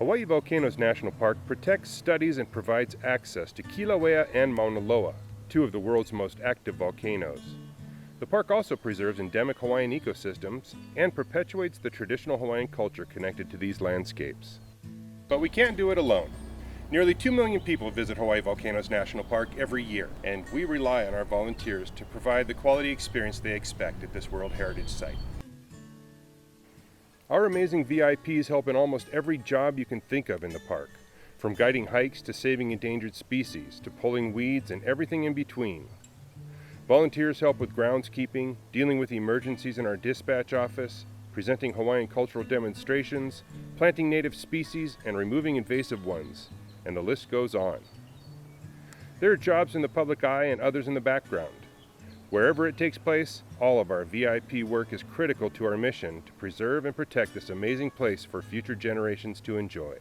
Hawaii Volcanoes National Park protects, studies, and provides access to Kilauea and Mauna Loa, two of the world's most active volcanoes. The park also preserves endemic Hawaiian ecosystems and perpetuates the traditional Hawaiian culture connected to these landscapes. But we can't do it alone. Nearly 2 million people visit Hawaii Volcanoes National Park every year, and we rely on our volunteers to provide the quality experience they expect at this World Heritage Site. Our amazing VIPs help in almost every job you can think of in the park, from guiding hikes to saving endangered species, to pulling weeds and everything in between. Volunteers help with groundskeeping, dealing with emergencies in our dispatch office, presenting Hawaiian cultural demonstrations, planting native species, and removing invasive ones, and the list goes on. There are jobs in the public eye and others in the background. Wherever it takes place, all of our VIP work is critical to our mission to preserve and protect this amazing place for future generations to enjoy.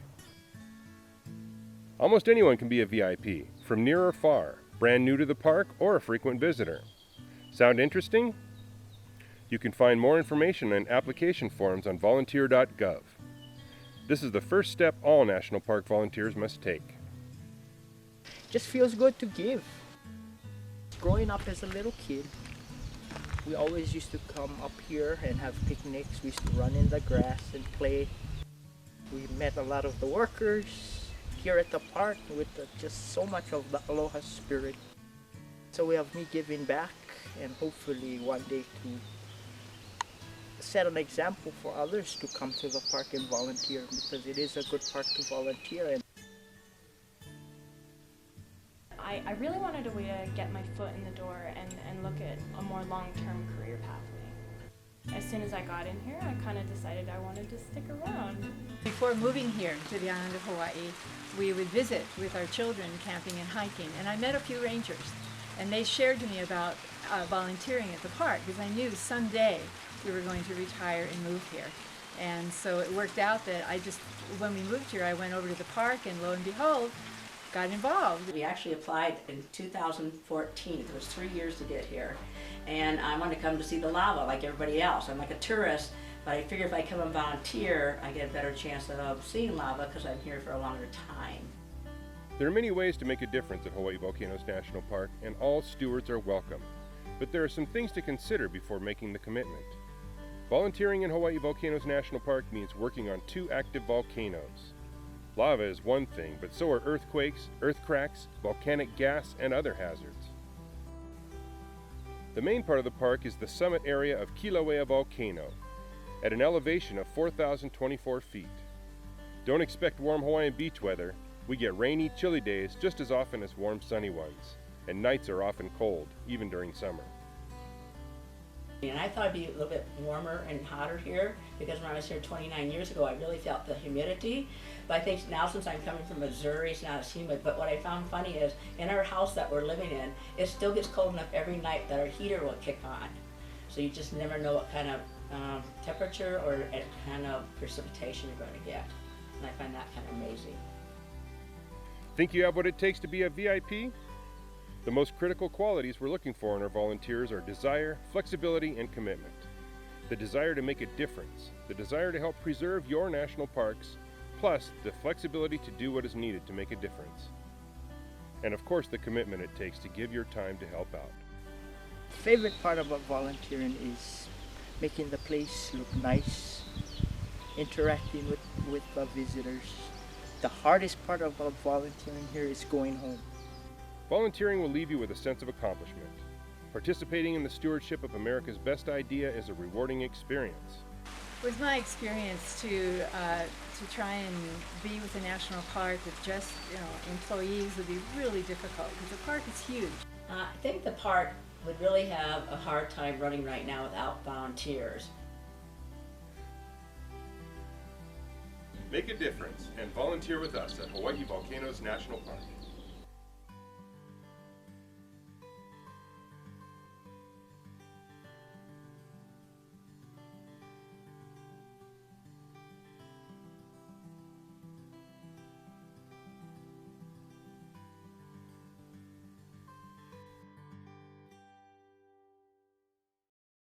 Almost anyone can be a VIP, from near or far, brand new to the park or a frequent visitor. Sound interesting? You can find more information and application forms on volunteer.gov. This is the first step all National Park volunteers must take. Just feels good to give. Growing up as a little kid, we always used to come up here and have picnics. We used to run in the grass and play. We met a lot of the workers here at the park with just so much of the aloha spirit. So we have me giving back, and hopefully one day to set an example for others to come to the park and volunteer, because it is a good park to volunteer in. I really wanted a way to get my foot in the door and look at a more long-term career pathway. As soon as I got in here, I kind of decided I wanted to stick around. Before moving here to the island of Hawaii, we would visit with our children camping and hiking, and I met a few rangers, and they shared to me about volunteering at the park, because I knew someday we were going to retire and move here. And so it worked out that when we moved here, I went over to the park, and lo and behold, got involved. We actually applied in 2014. It was 3 years to get here. And I wanted to come to see the lava like everybody else. I'm like a tourist, but I figure if I come and volunteer, I get a better chance of seeing lava because I'm here for a longer time. There are many ways to make a difference at Hawaii Volcanoes National Park, and all stewards are welcome. But there are some things to consider before making the commitment. Volunteering in Hawaii Volcanoes National Park means working on 2 active volcanoes. Lava is one thing, but so are earthquakes, earth cracks, volcanic gas, and other hazards. The main part of the park is the summit area of Kilauea Volcano, at an elevation of 4,024 feet. Don't expect warm Hawaiian beach weather. We get rainy, chilly days just as often as warm, sunny ones, and nights are often cold, even during summer. And I thought it'd be a little bit warmer and hotter here, because when I was here 29 years ago, I really felt the humidity. But I think now, since I'm coming from Missouri, it's not as humid. But what I found funny is, in our house that we're living in, it still gets cold enough every night that our heater will kick on. So you just never know what kind of temperature or kind of precipitation you're going to get. And I find that kind of amazing. Think you have what it takes to be a VIP? The most critical qualities we're looking for in our volunteers are desire, flexibility, and commitment. The desire to make a difference, the desire to help preserve your national parks, plus the flexibility to do what is needed to make a difference. And of course, the commitment it takes to give your time to help out. The favorite part about volunteering is making the place look nice, interacting with the visitors. The hardest part about volunteering here is going home. Volunteering will leave you with a sense of accomplishment. Participating in the stewardship of America's best idea is a rewarding experience. It was my experience to try and be with the national park with just employees would be really difficult, because the park is huge. I think the park would really have a hard time running right now without volunteers. Make a difference and volunteer with us at Hawaii Volcanoes National Park.